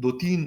2-3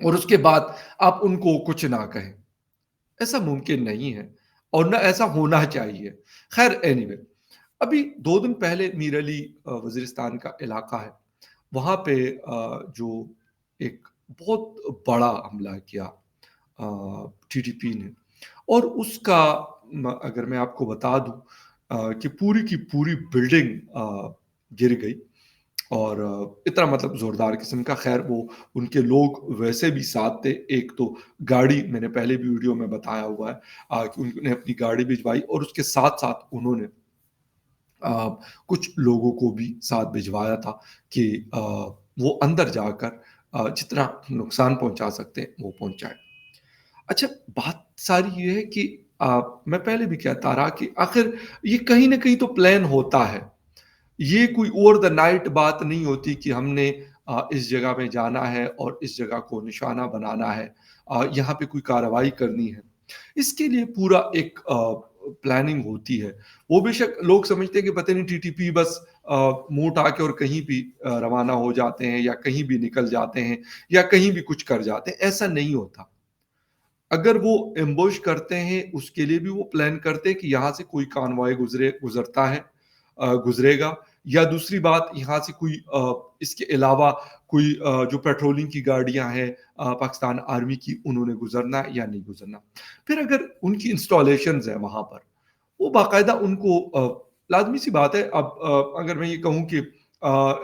اور اس کے بعد آپ ان کو کچھ نہ کہیں، ایسا ممکن نہیں ہے اور نہ ایسا ہونا چاہیے۔ خیر اینی وے، ابھی 2 دن پہلے میر علی وزیرستان کا علاقہ ہے، وہاں پہ جو ایک بہت بڑا حملہ کیا ٹی ٹی پی نے، اور اس کا اگر میں آپ کو بتا دوں کہ پوری کی پوری بلڈنگ گر گئی، اور اتنا مطلب زوردار قسم کا۔ خیر وہ ان کے لوگ ویسے بھی ساتھ تھے، ایک تو گاڑی میں نے پہلے بھی ویڈیو میں بتایا ہوا ہے کہ انہوں نے اپنی گاڑی بھجوائی، اور اس کے ساتھ ساتھ انہوں نے کچھ لوگوں کو بھی ساتھ بھجوایا تھا کہ وہ اندر جا کر جتنا نقصان پہنچا سکتے ہیں وہ پہنچائے۔ اچھا، بات ساری یہ ہے کہ میں پہلے بھی کہتا رہا کہ آخر یہ کہیں نہ کہیں تو پلان ہوتا ہے، یہ کوئی اوور دا نائٹ بات نہیں ہوتی کہ ہم نے اس جگہ میں جانا ہے اور اس جگہ کو نشانہ بنانا ہے، یہاں پہ کوئی کارروائی کرنی ہے۔ اس کے لیے پورا ایک پلاننگ ہوتی ہے۔ وہ بے شک لوگ سمجھتے ہیں کہ پتہ نہیں ٹی ٹی پی بس منہ اٹھا کے اور کہیں بھی روانہ ہو جاتے ہیں، یا کہیں بھی نکل جاتے ہیں، یا کہیں بھی کچھ کر جاتے ہیں، ایسا نہیں ہوتا۔ اگر وہ ایمبوش کرتے ہیں اس کے لیے بھی وہ پلان کرتے ہیں کہ یہاں سے کوئی کانوائے گزرتا ہے، گزرے گا، یا دوسری بات یہاں سے کوئی اس کے علاوہ کوئی جو پیٹرولنگ کی گاڑیاں ہیں پاکستان آرمی کی، انہوں نے گزرنا ہے یا نہیں گزرنا۔ پھر اگر ان کی انسٹالیشنز ہیں وہاں پر، وہ باقاعدہ ان کو لازمی سی بات ہے۔ اب اگر میں یہ کہوں کہ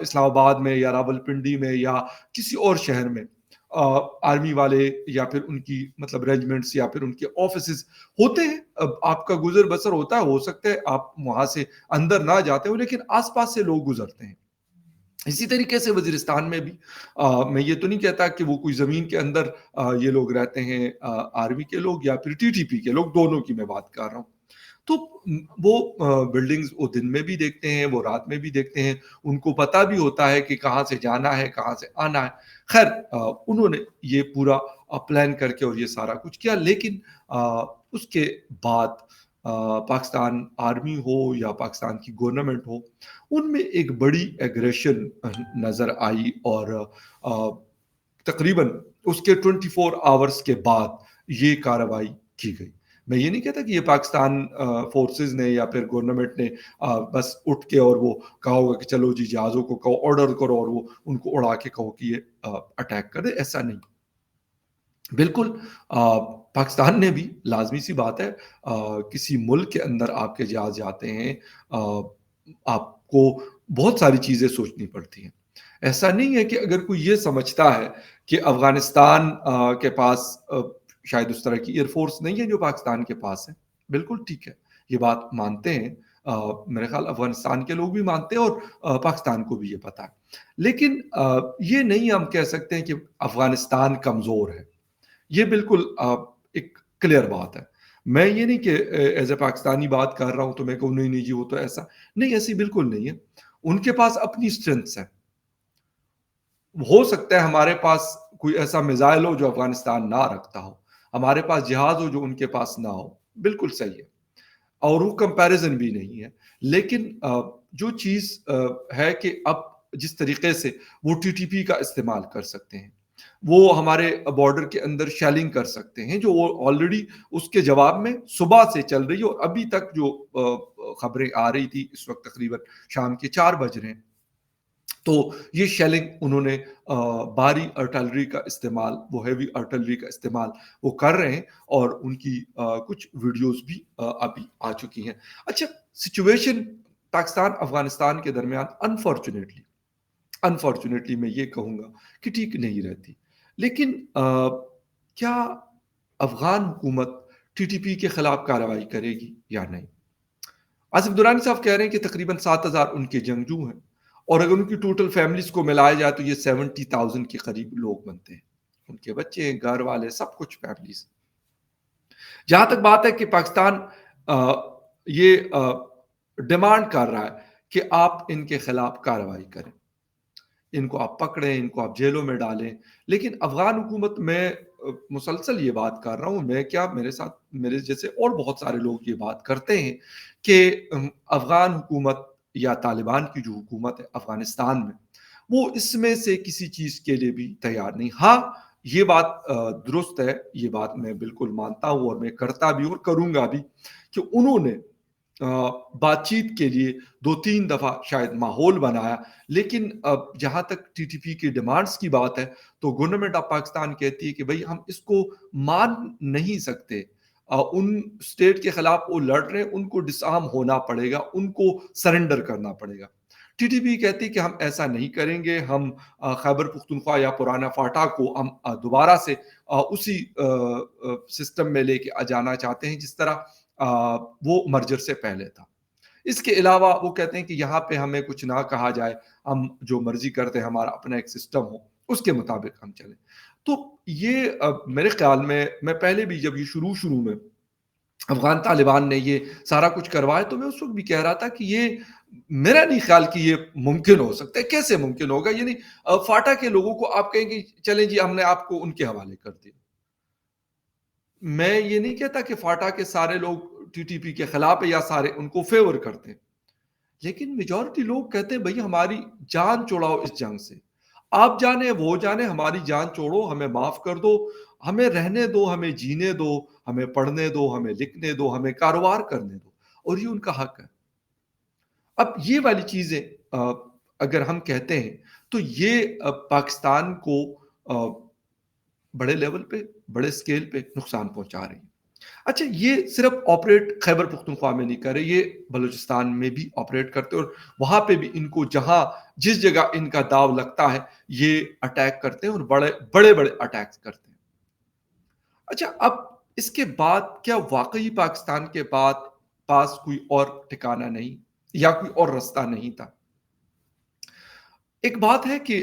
اسلام آباد میں یا راولپنڈی میں یا کسی اور شہر میں آرمی والے یا پھر ان کی مطلب ریجمنٹس یا پھر ان کے آفیسز ہوتے ہیں، اب آپ کا گزر بسر ہوتا ہے، ہو سکتا ہے آپ وہاں سے اندر نہ جاتے ہو، لیکن آس پاس سے لوگ گزرتے ہیں۔ اسی طریقے سے وزیرستان میں بھی میں یہ تو نہیں کہتا کہ وہ کوئی زمین کے اندر یہ لوگ رہتے ہیں، آرمی کے لوگ یا پھر ٹی ٹی پی کے لوگ، دونوں کی میں بات کر رہا ہوں۔ تو وہ بلڈنگز وہ دن میں بھی دیکھتے ہیں، وہ رات میں بھی دیکھتے ہیں، ان کو پتہ بھی ہوتا ہے کہ کہاں سے جانا ہے، کہاں سے آنا ہے۔ خیر انہوں نے یہ پورا پلان کر کے اور یہ سارا کچھ کیا، لیکن اس کے بعد پاکستان آرمی ہو یا پاکستان کی گورنمنٹ ہو، ان میں ایک بڑی ایگریشن نظر آئی، اور تقریباً اس کے 24 آورز کے بعد یہ کارروائی کی گئی۔ میں یہ نہیں کہتا کہ یہ پاکستان فورسز نے یا پھر گورنمنٹ نے بس اٹھ کے اور وہ کہا ہوگا کہ چلو جی جہازوں کو کہو آرڈر کرو اور وہ ان کو اڑا کے کہو کہ یہ اٹیک کر دے، ایسا نہیں۔ بالکل پاکستان نے بھی لازمی سی بات ہے، کسی ملک کے اندر آپ کے جہاز جاتے ہیں، آپ کو بہت ساری چیزیں سوچنی پڑتی ہیں۔ ایسا نہیں ہے کہ اگر کوئی یہ سمجھتا ہے کہ افغانستان کے پاس شاید اس طرح کی ایئر فورس نہیں ہے جو پاکستان کے پاس ہے، بالکل ٹھیک ہے، یہ بات مانتے ہیں، میرے خیال افغانستان کے لوگ بھی مانتے ہیں، اور پاکستان کو بھی یہ پتا ہے۔ لیکن یہ نہیں ہم کہہ سکتے ہیں کہ افغانستان کمزور ہے، یہ بالکل ایک کلیئر بات ہے۔ میں یہ نہیں کہ ایز اے پاکستانی بات کر رہا ہوں تو میں کہوں نہیں جی وہ تو ایسا نہیں، ایسی بالکل نہیں ہے۔ ان کے پاس اپنی اسٹرینتھس ہیں، ہو سکتا ہے ہمارے پاس کوئی ایسا میزائل ہو جو افغانستان نہ رکھتا ہو، ہمارے پاس جہاز ہو جو ان کے پاس نہ ہو، بالکل صحیح ہے، اور وہ کمپیریزن بھی نہیں ہے۔ لیکن جو چیز ہے کہ اب جس طریقے سے وہ ٹی ٹی پی کا استعمال کر سکتے ہیں، وہ ہمارے بارڈر کے اندر شیلنگ کر سکتے ہیں، جو وہ آلریڈی اس کے جواب میں صبح سے چل رہی ہے، اور ابھی تک جو خبریں آ رہی تھی اس وقت تقریباً شام کے 4 بج رہے ہیں، تو یہ شیلنگ انہوں نے بھاری آرٹلری کا استعمال، وہ ہیوی آرٹلری کا استعمال وہ کر رہے ہیں، اور ان کی کچھ ویڈیوز بھی ابھی آ چکی ہیں۔ اچھا، سچویشن پاکستان افغانستان کے درمیان انفارچونیٹلی میں یہ کہوں گا کہ ٹھیک نہیں رہتی، لیکن کیا افغان حکومت ٹی ٹی پی کے خلاف کارروائی کرے گی یا نہیں؟ آصف درانی صاحب کہہ رہے ہیں کہ تقریباً 7,000 ان کے جنگجو ہیں، اور اگر ان کی ٹوٹل فیملیز کو ملایا جائے تو یہ 70,000 کے قریب لوگ بنتے ہیں، ان کے بچے ہیں، گھر والے، سب کچھ فیملیز۔ جہاں تک بات ہے کہ پاکستان یہ ڈیمانڈ کر رہا ہے کہ آپ ان کے خلاف کارروائی کریں، ان کو آپ پکڑیں، ان کو آپ جیلوں میں ڈالیں، لیکن افغان حکومت میں مسلسل یہ بات کر رہا ہوں میں، کیا میرے ساتھ میرے جیسے اور بہت سارے لوگ یہ بات کرتے ہیں کہ افغان حکومت یا طالبان کی جو حکومت ہے افغانستان میں، وہ اس میں سے کسی چیز کے لیے بھی تیار نہیں۔ ہاں، یہ بات درست ہے، یہ بات میں بالکل مانتا ہوں اور میں کرتا بھی ہوں اور کروں گا بھی، کہ انہوں نے بات چیت کے لیے 2-3 دفعہ شاید ماحول بنایا، لیکن جہاں تک ٹی ٹی پی کی ڈیمانڈز کی بات ہے تو گورنمنٹ آف پاکستان کہتی ہے کہ بھئی ہم اس کو مان نہیں سکتے، ان اسٹیٹ کے خلاف وہ لڑ رہے ہیں، ان کو ڈس آرم ہونا پڑے گا، ان کو سرنڈر کرنا پڑے گا۔ ٹی ٹی پی کہتی کہ ہم ایسا نہیں کریں گے، ہم خیبر پختونخوا یا پرانا فاٹا کو ہم دوبارہ سے اسی سسٹم میں لے کے جانا چاہتے ہیں جس طرح وہ مرجر سے پہلے تھا۔ اس کے علاوہ وہ کہتے ہیں کہ یہاں پہ ہمیں کچھ نہ کہا جائے، ہم جو مرضی کرتے ہیں، ہمارا اپنا ایک سسٹم ہو، اس کے مطابق ہم چلیں۔ تو یہ میرے خیال میں پہلے بھی جب یہ شروع میں افغان طالبان نے یہ سارا کچھ کروایا تو میں اس وقت بھی کہہ رہا تھا کہ یہ میرا نہیں خیال کہ یہ ممکن ہو سکتا ہے۔ کیسے ممکن ہوگا؟ یعنی فاٹا کے لوگوں کو آپ کہیں گے چلیں جی ہم نے آپ کو ان کے حوالے کر دیا۔ میں یہ نہیں کہتا کہ فاٹا کے سارے لوگ ٹی ٹی پی کے خلاف ہے یا سارے ان کو فیور کرتے ہیں، لیکن میجورٹی لوگ کہتے ہیں بھئی ہماری جان چھڑاؤ اس جنگ سے، آپ جانے وہ جانے، ہماری جان چھوڑو، ہمیں معاف کر دو، ہمیں رہنے دو، ہمیں جینے دو، ہمیں پڑھنے دو، ہمیں لکھنے دو، ہمیں کاروبار کرنے دو، اور یہ ان کا حق ہے۔ اب یہ والی چیزیں اگر ہم کہتے ہیں تو یہ پاکستان کو بڑے لیول پہ، بڑے سکیل پہ نقصان پہنچا رہی ہے۔ اچھا، یہ صرف آپریٹ خیبر پختونخوا میں نہیں کر رہے، یہ بلوچستان میں بھی آپریٹ کرتے، اور وہاں پہ بھی ان کو جس جگہ ان کا داؤ لگتا ہے یہ اٹیک کرتے ہیں، اور بڑے بڑے اٹیکس کرتے ہیں۔ اچھا، اب اس کے بعد کیا واقعی پاکستان کے پاس کوئی اور ٹھکانہ نہیں یا کوئی اور راستہ نہیں تھا؟ ایک بات ہے کہ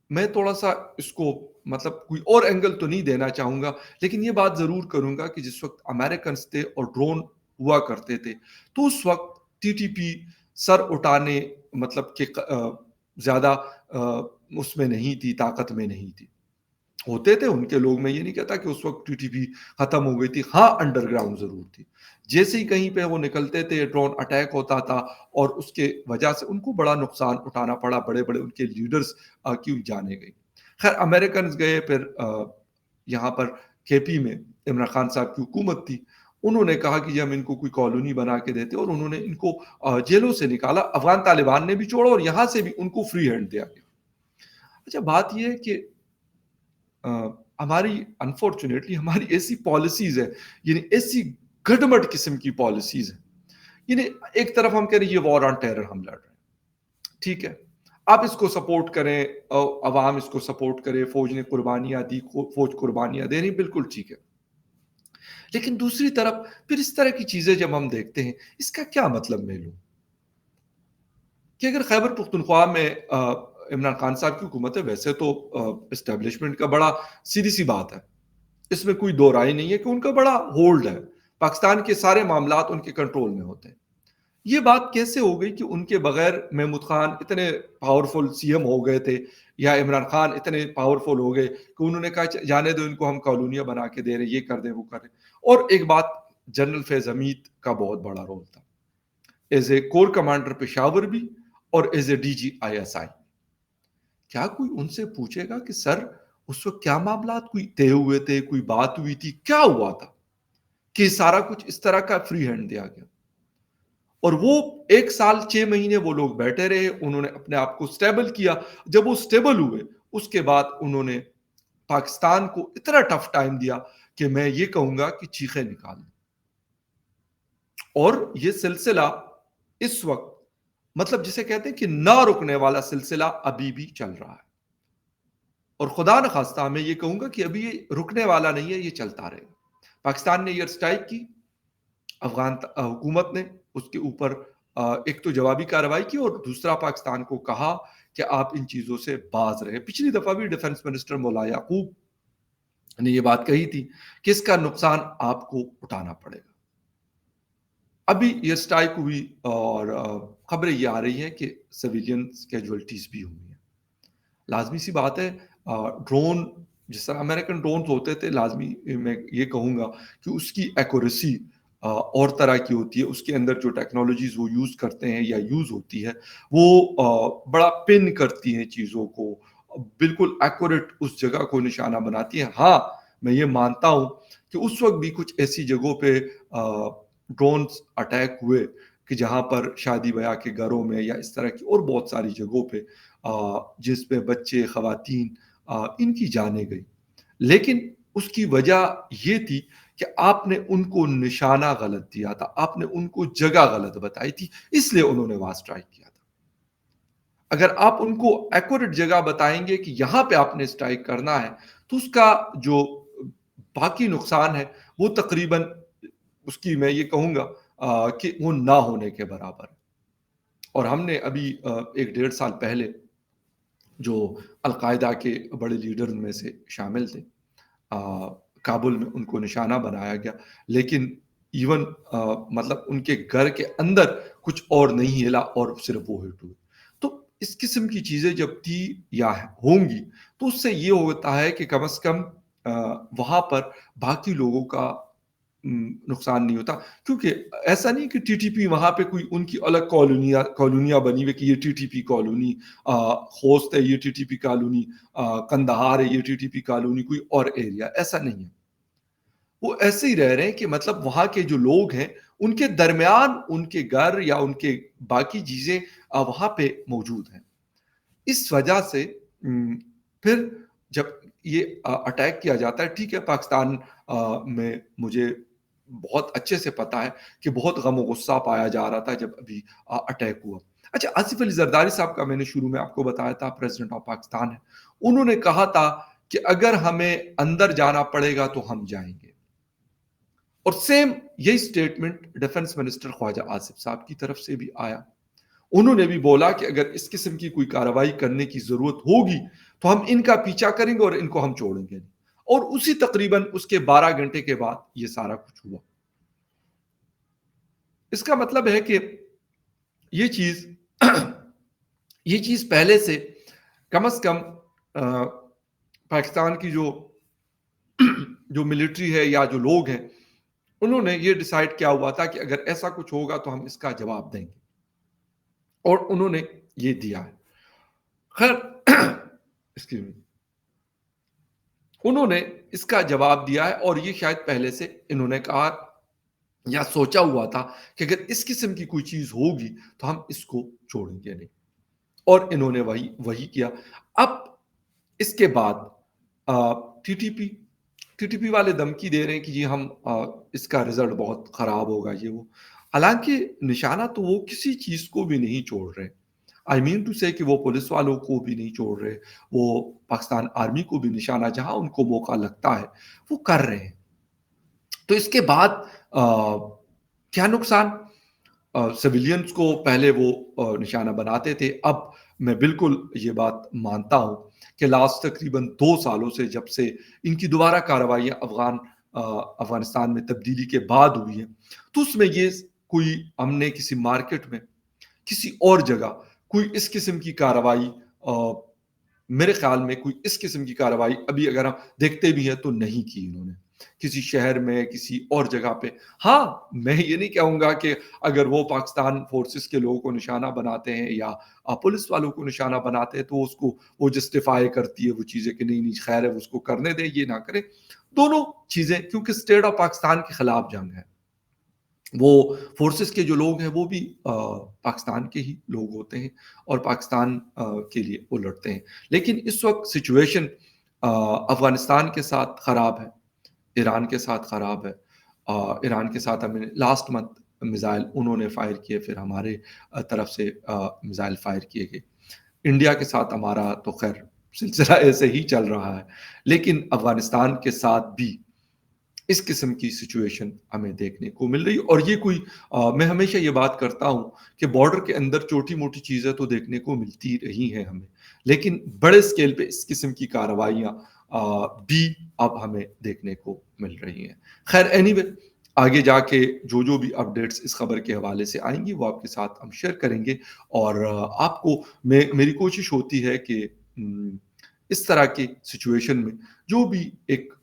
میں تھوڑا سا اس کو مطلب کوئی اور اینگل تو نہیں دینا چاہوں گا، لیکن یہ بات ضرور کروں گا کہ جس وقت امریکنز تھے اور ڈرون ہوا کرتے تھے تو اس وقت ٹی ٹی پی سر اٹھانے مطلب کہ زیادہ اس میں نہیں تھی، طاقت میں نہیں تھی۔ ہوتے تھے ان کے لوگ، میں یہ نہیں کہتا کہ اس وقت ٹی ٹی پی ختم ہو گئی تھی، ہاں انڈر گراؤنڈ ضرور تھی۔ جیسے ہی کہیں پہ وہ نکلتے تھے ڈرون اٹیک ہوتا تھا، اور اس کے وجہ سے ان کو بڑا نقصان اٹھانا پڑا، بڑے بڑے ان کے لیڈرز کی جانے گئی۔ خیر امریکنز گئے، پھر یہاں پر کے پی میں عمران خان صاحب کی حکومت تھی، انہوں نے کہا کہ ہم ان کو کوئی کالونی بنا کے دیتے، اور انہوں نے ان کو جیلوں سے نکالا، افغان طالبان نے بھی چھوڑا اور یہاں سے بھی ان کو فری ہینڈ دیا گیا۔ اچھا، بات یہ ہے کہ ہماری انفارچونیٹلی ہماری ایسی پالیسیز ہے، یعنی ایسی گڑبڑ قسم کی پالیسیز ہیں، یعنی ایک طرف ہم کہہ رہے ہیں یہ وار آن ٹیرر ہم لڑ رہے ہیں، ٹھیک ہے، آپ اس کو سپورٹ کریں، عوام اس کو سپورٹ کرے، فوج نے قربانیاں دی، فوج قربانیاں دے رہی، بالکل ٹھیک ہے، لیکن دوسری طرف پھر اس طرح کی چیزیں جب ہم دیکھتے ہیں، اس کا کیا مطلب میں لوں کہ اگر خیبر پختونخوا میں عمران خان صاحب کی حکومت ہے، ویسے تو اسٹیبلشمنٹ کا بڑا سیدھی سی بات ہے، اس میں کوئی دو رائے نہیں ہے کہ ان کا بڑا ہولڈ ہے، پاکستان کے سارے معاملات ان کے کنٹرول میں ہوتے ہیں۔ یہ بات کیسے ہو گئی کہ ان کے بغیر محمود خان اتنے پاورفل سی ایم ہو گئے تھے، یا عمران خان اتنے پاورفل ہو گئے کہ انہوں نے کہا جانے دو ان کو، ہم کالونیاں بنا کے دے رہے، یہ کر دیں وہ کر دیں۔ اور ایک بات، جنرل فیض حمید کا بہت بڑا رول تھا as a core commander Peshawar بھی، اور as a D G I S I. کیا کوئی ان سے پوچھے گا کہ سر اس وقت کیا معاملات کوئی طے ہوئے تھے، کوئی بات ہوئی تھی، کیا ہوا تھا کہ سارا کچھ اس طرح کا فری ہینڈ دیا گیا؟ اور وہ 1 سال 6 مہینے وہ لوگ بیٹھے رہے، انہوں نے اپنے آپ کو سٹیبل کیا۔ جب وہ سٹیبل ہوئے اس کے بعد انہوں نے پاکستان کو اتنا ٹف ٹائم دیا کہ میں یہ کہوں گا کہ چیخیں نکال دیں۔ اور یہ سلسلہ اس وقت مطلب جسے کہتے ہیں کہ نہ رکنے والا سلسلہ ابھی بھی چل رہا ہے، اور خدا نخواستہ میں یہ کہوں گا کہ ابھی یہ رکنے والا نہیں ہے، یہ چلتا رہے گا۔ پاکستان نے ایئر سٹرائک کی، افغان حکومت نے اس کے اوپر ایک تو جوابی کارروائی کی، اور دوسرا پاکستان کو کہا کہ آپ ان چیزوں سے باز رہے۔ پچھلی دفعہ بھی ڈیفنس منسٹر مولا یعقوب نے یہ بات کہی تھی کہ اس کا نقصان آپ کو اٹھانا پڑے گا۔ ابھی یہ سٹرائک ہوئی اور خبریں یہ آ رہی ہیں کہ سویلین کیجوالٹیز بھی ہوئی ہیں۔ لازمی سی بات ہے، ڈرون جس طرح امریکن ڈرونز ہوتے تھے، لازمی میں یہ کہوں گا کہ اس کی ایکوریسی اور طرح کی ہوتی ہے، اس کے اندر جو ٹیکنالوجیز وہ یوز کرتے ہیں یا یوز ہوتی ہے وہ بڑا پن کرتی ہیں چیزوں کو، بالکل ایکوریٹ اس جگہ کو نشانہ بناتی ہیں۔ ہاں، میں یہ مانتا ہوں کہ اس وقت بھی کچھ ایسی جگہوں پہ ڈرونز اٹیک ہوئے کہ جہاں پر شادی بیاہ کے گھروں میں یا اس طرح کی اور بہت ساری جگہوں پہ جس پہ بچے، خواتین، ان کی جانیں گئی، لیکن اس کی وجہ یہ تھی کہ آپ نے ان کو نشانہ غلط دیا تھا، آپ نے ان کو جگہ غلط بتائی تھی، اس لیے انہوں نے وہاں اسٹرائک کیا تھا۔ اگر آپ ان کو ایکوریٹ جگہ بتائیں گے کہ یہاں پہ آپ نے اسٹرائک کرنا ہے، تو اس کا جو باقی نقصان ہے وہ تقریباً اس کی میں یہ کہوں گا کہ وہ نہ ہونے کے برابر ہے۔ اور ہم نے ابھی 1 ڈیڑھ سال پہلے جو القاعدہ کے بڑے لیڈر میں سے شامل تھے، کابل میں ان کو نشانہ بنایا گیا، لیکن ایون مطلب ان کے گھر کے اندر کچھ اور نہیں ہلا اور صرف وہ ہٹ ہوئے۔ تو اس قسم کی چیزیں جب تھی یا ہوں گی تو اس سے یہ ہوتا ہے کہ کم از کم وہاں پر باقی لوگوں کا نقصان نہیں ہوتا، کیونکہ ایسا نہیں کہ ٹی ٹی پی وہاں پہ کوئی ان کی الگ کالونیاں بنی ہوئی کہ یہ T T P colony Khost ہے، یہ ٹی ٹی پی کالونی کندہار ہے، یہ ٹی ٹی پی کالونی کوئی اور ایریا، ایسا نہیں ہے۔ وہ ایسے ہی رہ رہے ہیں کہ مطلب وہاں کے جو لوگ ہیں ان کے درمیان ان کے گھر یا ان کے باقی چیزیں وہاں پہ موجود ہیں۔ اس وجہ سے پھر جب یہ اٹیک کیا جاتا ہے، ٹھیک ہے، پاکستان میں مجھے بہت اچھے سے پتا ہے کہ بہت غم و غصہ پایا جا رہا تھا جب ابھی اٹیک ہوا۔ اچھا، آصف علی زرداری صاحب کا میں نے شروع میں آپ کو بتایا تھا، پریزیڈنٹ آف پاکستان ہے، انہوں نے کہا تھا کہ اگر ہمیں اندر جانا پڑے گا تو ہم جائیں گے، اور سیم یہی سٹیٹمنٹ ڈیفنس منسٹر خواجہ آصف صاحب کی طرف سے بھی آیا۔ انہوں نے بھی بولا کہ اگر اس قسم کی کوئی کارروائی کرنے کی ضرورت ہوگی تو ہم ان کا پیچھا کریں گے اور ان کو ہم چھوڑیں گے نہیں۔ اور اسی تقریباً اس کے 12 گھنٹے کے بعد یہ سارا کچھ ہوا۔ اس کا مطلب ہے کہ یہ چیز یہ چیز پہلے سے کم از کم پاکستان کی جو ملٹری ہے یا جو لوگ ہیں انہوں نے یہ ڈیسائیڈ کیا ہوا تھا کہ اگر ایسا کچھ ہوگا تو ہم اس کا جواب دیں گے، اور انہوں نے یہ دیا ہے۔ خیر انہوں نے اس کا جواب دیا ہے، اور یہ شاید پہلے سے انہوں نے کہا یا سوچا ہوا تھا کہ اگر اس قسم کی کوئی چیز ہوگی تو ہم اس کو چھوڑیں گے نہیں، اور انہوں نے وہی کیا۔ اب اس کے بعد ٹی ٹی پی والے دھمکی دے رہے ہیں کہ جی ہم اس کا رزلٹ بہت خراب ہوگا، یہ وہ، حالانکہ نشانہ تو وہ کسی چیز کو بھی نہیں چھوڑ رہے۔ آئی مین ٹو سے کہ وہ پولیس والوں کو بھی نہیں چھوڑ رہے، وہ پاکستان آرمی کو بھی نشانہ جہاں ان کو موقع لگتا ہے وہ کر رہے ہیں۔ تو اس کے بعد کیا نقصان؟ سویلینز کو پہلے وہ نشانہ بناتے تھے، اب میں بالکل یہ بات مانتا ہوں کہ لاسٹ تقریباً 2 سالوں سے جب سے ان کی دوبارہ کارروائیاں افغانستان میں تبدیلی کے بعد ہوئی ہیں، تو اس میں یہ کوئی ہم نے کسی مارکیٹ میں کسی اور جگہ کوئی اس قسم کی کارروائی میرے خیال میں کوئی اس قسم کی کارروائی ابھی اگر ہم دیکھتے بھی ہیں تو نہیں کی انہوں نے کسی شہر میں کسی اور جگہ پہ۔ ہاں، میں یہ نہیں کہوں گا کہ اگر وہ پاکستان فورسز کے لوگوں کو نشانہ بناتے ہیں یا پولیس والوں کو نشانہ بناتے ہیں تو اس کو وہ جسٹیفائی کرتی ہے وہ چیزیں کہ نہیں خیر ہے اس کو کرنے دیں، یہ نہ کریں۔ دونوں چیزیں، کیونکہ اسٹیٹ آف پاکستان کے خلاف جنگ ہے، وہ فورسز کے جو لوگ ہیں وہ بھی پاکستان کے ہی لوگ ہوتے ہیں اور پاکستان کے لیے وہ لڑتے ہیں، لیکن اس وقت سچویشن افغانستان کے ساتھ خراب ہے، ایران کے ساتھ خراب ہے۔ ایران کے ساتھ ہمیں لاسٹ منتھ میزائل انہوں نے فائر کیے، پھر ہمارے طرف سے میزائل فائر کیے گئے۔ انڈیا کے ساتھ ہمارا تو خیر سلسلہ ایسے ہی چل رہا ہے، لیکن افغانستان کے ساتھ بھی اس قسم کی سچویشن ہمیں دیکھنے کو مل رہی، اور یہ کوئی میں ہمیشہ یہ بات کرتا ہوں کہ بارڈر کے اندر چھوٹی موٹی چیزیں تو دیکھنے کو ملتی رہی ہیں ہمیں، لیکن بڑے سکیل پہ اس قسم کی کارروائیاں بھی اب ہمیں دیکھنے کو مل رہی ہیں۔ خیر اینی وے، آگے جا کے جو بھی اپڈیٹس اس خبر کے حوالے سے آئیں گی وہ آپ کے ساتھ ہم شیئر کریں گے، اور آپ کو میری کوشش ہوتی ہے کہ اس طرح کی سچویشن میں جو بھی ایک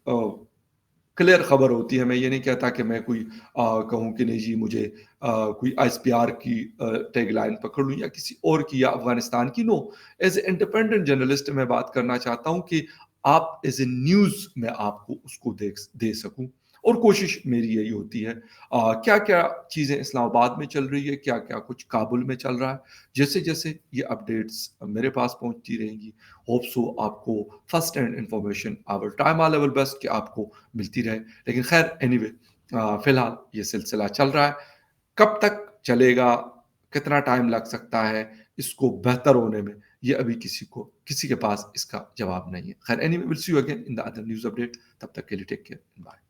کلیئر خبر ہوتی ہے. میں یہ نہیں کہتا کہ میں کوئی کہوں کہ نہیں جی مجھے کوئی ایس پی آر کی ٹیگ لائن پکڑ لوں یا کسی اور کی یا افغانستان کی. نو، ایز اے انڈیپینڈنٹ جرنلسٹ میں بات کرنا چاہتا ہوں کہ آپ ایز اے نیوز میں آپ کو اس کو دے سکوں، اور کوشش میری یہی ہوتی ہے. کیا کیا چیزیں اسلام آباد میں چل رہی ہے، کیا کیا کچھ کابل میں چل رہا ہے، جیسے جیسے یہ اپڈیٹس میرے پاس پہنچتی رہیں گی، ہوپ سو آپ کو فرسٹ ہینڈ انفارمیشن آور ٹائم آ لیول بیسٹ کہ آپ کو ملتی رہے. لیکن خیر اینی وے، فی الحال یہ سلسلہ چل رہا ہے. کب تک چلے گا، کتنا ٹائم لگ سکتا ہے اس کو بہتر ہونے میں، یہ ابھی کسی کے پاس اس کا جواب نہیں ہے. خیر anyway, will see you again in the other news update. تب تک کے لیے ٹیک کیئر، بائے.